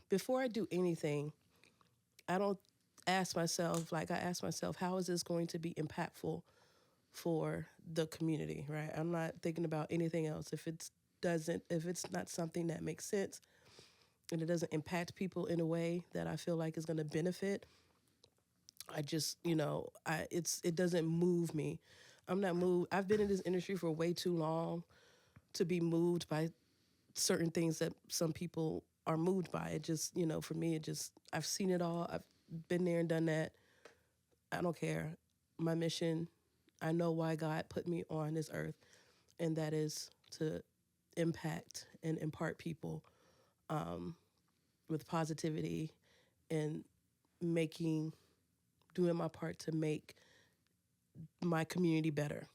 Before I do anything, I don't ask myself, I ask myself, how is this going to be impactful for the community, right? I'm not thinking about anything else. If it's not something that makes sense and it doesn't impact people in a way that I feel like is going to benefit, I just, it doesn't move me. I'm not moved. I've been in this industry for way too long to be moved by certain things that some people are moved by. It just, for me, I've seen it all. I've been there and done that. I don't care. My mission, I know why God put me on this earth, and that is to impact and impart people with positivity and doing my part to make my community better.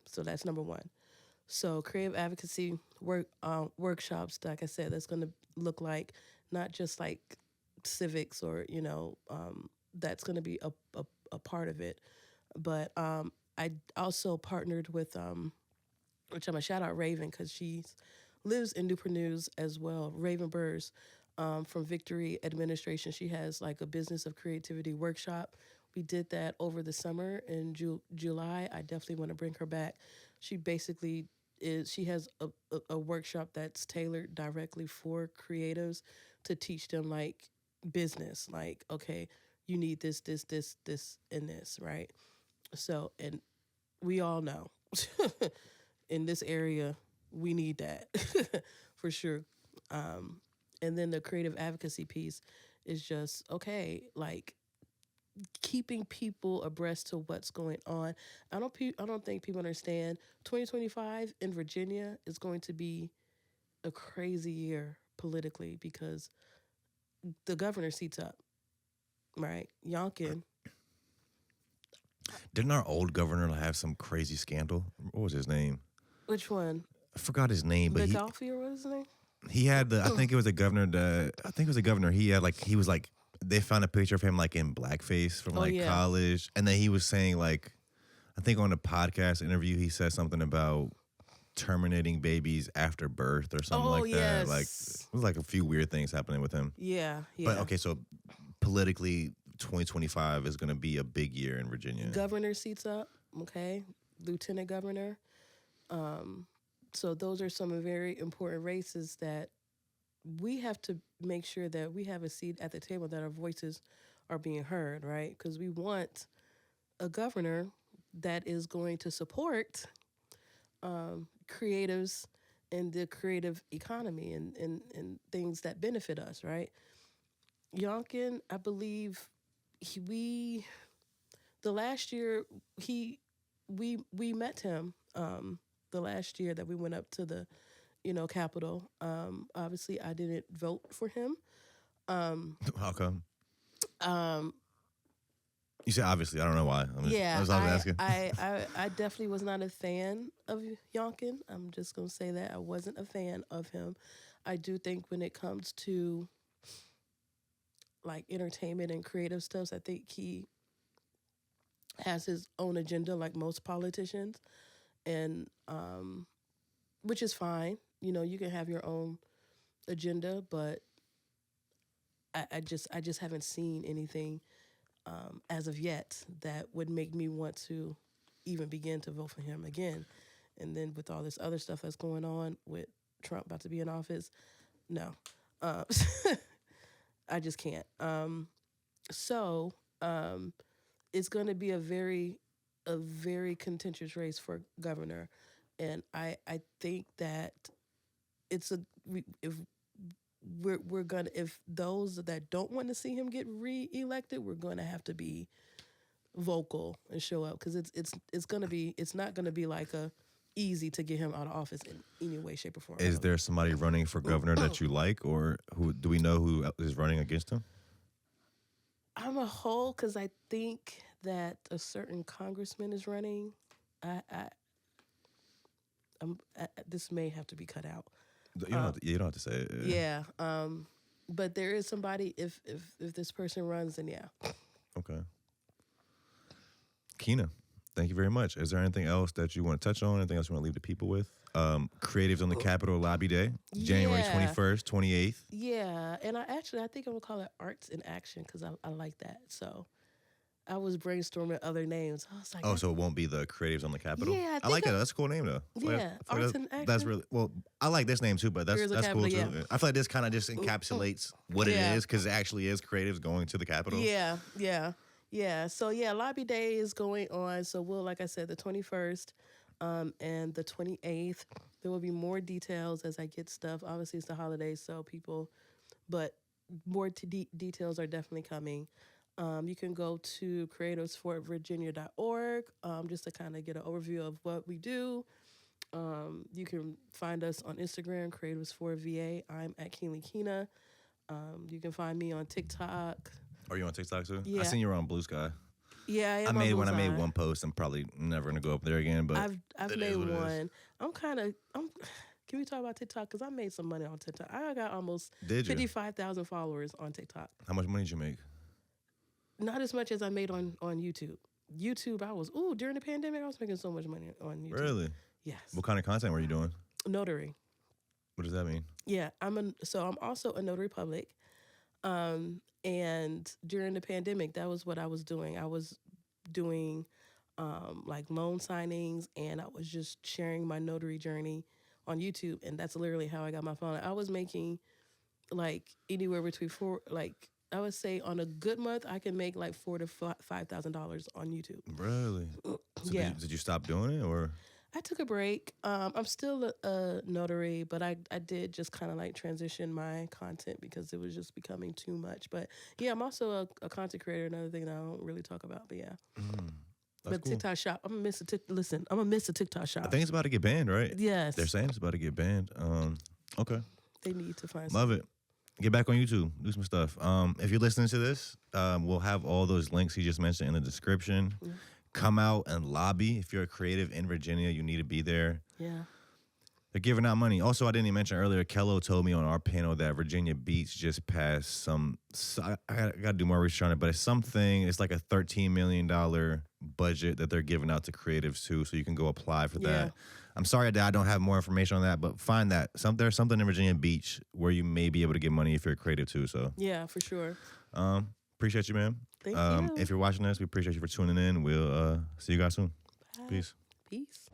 So that's number one. So creative advocacy workshops, like I said, that's going to look like not just like civics or, that's going to be a part of it. But I also partnered with, which I'm going to shout out Raven because she lives in Newport News as well. Raven Burrs from Victory Administration. She has like a business of creativity workshop. We did that over the summer in July. I definitely want to bring her back. She basically she has a workshop that's tailored directly for creatives to teach them like business. Like, okay, you need this, and this, right? So, and we all know in this area, we need that for sure. And then the creative advocacy piece is just, okay, like keeping people abreast to what's going on. I don't think people understand 2025 in Virginia is going to be a crazy year politically because the governor seats up, right? Youngkin. Didn't our old governor have some crazy scandal? What was his name? Which one? I forgot his name, but McAuliffe, or what is his name? he had the. I think it was a governor. He had like he was like they found a picture of him like in blackface from college, and then he was saying like, I think on a podcast interview he said something about terminating babies after birth or something that. Like it was like a few weird things happening with him. Yeah. But okay, so politically, 2025 is going to be a big year in Virginia. Governor seats up, okay? Lieutenant governor. So those are some very important races that we have to make sure that we have a seat at the table, that our voices are being heard, right? Because we want a governor that is going to support creatives and the creative economy and things that benefit us, right? Youngkin, I believe we met him the last year that we went up to the Capitol. Obviously I didn't vote for him. How come? You said obviously. I don't know why. I was asking. I definitely was not a fan of Youngkin. I'm just gonna say that I wasn't a fan of him. I do think when it comes to like entertainment and creative stuff, I think he has his own agenda, like most politicians, and which is fine. You can have your own agenda, but I just haven't seen anything as of yet that would make me want to even begin to vote for him again. And then with all this other stuff that's going on with Trump about to be in office, no, I just can't. So it's going to be a very contentious race for governor, and I think that if those that don't want to see him get reelected, we're going to have to be vocal and show up, because it's not going to be like easy to get him out of office in any way, shape, or form. Is there somebody running for governor that you like, or do we know who is running against him? I'm a hole because I think that a certain congressman is running. This may have to be cut out. You don't have to say it. Yeah. But there is somebody. If this person runs, then yeah. Okay. Keena, thank you very much. Is there anything else that you want to touch on? Anything else you want to leave the people with? Creatives on the Capitol Lobby Day, January 21st, 28th. Yeah, and I think I'm gonna call it Arts in Action because I like that. So I was brainstorming other names. I was like, so it won't be the Creatives on the Capitol? Yeah, I like that. That's a cool name though. Yeah, Arts in Action. That's really I like this name too, but that's cool too. Yeah. I feel like this kind of just encapsulates what it is, because it actually is creatives going to the Capitol. Yeah. So Lobby Day is going on. So like I said, the 21st. And the 28th, there will be more details as I get stuff. Obviously, it's the holidays, but more details are definitely coming. You can go to creatorsforvirginia.org just to kind of get an overview of what we do. You can find us on Instagram, Creators4VA. I'm at Keena. You can find me on TikTok. Are you on TikTok too? Yeah. I seen you on Blue Sky. Yeah, I made one post. I'm probably never gonna go up there again. But I've made one. Can we talk about TikTok? Because I made some money on TikTok. I got almost 55,000 followers on TikTok. How much money did you make? Not as much as I made on YouTube. YouTube, during the pandemic, I was making so much money on YouTube. Really? Yes. What kind of content were you doing? Notary. What does that mean? Yeah, I'm also a notary public. And during the pandemic, that was what I was doing. I was doing like loan signings, and I was just sharing my notary journey on YouTube, and that's literally how I got my phone. I was making like anywhere between I would say on a good month I can make like $4,000 to $5,000 on YouTube. Really? So yeah. Did you stop doing it, or? I took a break. I'm still a notary, but I did just kind of like transition my content because it was just becoming too much. But yeah, I'm also a content creator. Another thing that I don't really talk about, but yeah. But cool. TikTok shop, I'm gonna miss a TikTok shop. I think it's about to get banned, right? Yes. They're saying it's about to get banned. Okay. They need to find Love it. Get back on YouTube. Do some stuff. If you're listening to this, we'll have all those links he just mentioned in the description. Yeah. Come out and lobby. If you're a creative in Virginia, you need to be there. Yeah. They're giving out money. Also, I didn't even mention earlier, Kello told me on our panel that Virginia Beach just passed I got to do more research on it, but it's like a $13 million budget that they're giving out to creatives too, so you can go apply for that. I'm sorry that I don't have more information on that, but find that. There's something in Virginia Beach where you may be able to get money if you're a creative too. So yeah, for sure. Appreciate you, man. Thank you. If you're watching this, we appreciate you for tuning in. We'll see you guys soon. Bye. Peace. Peace.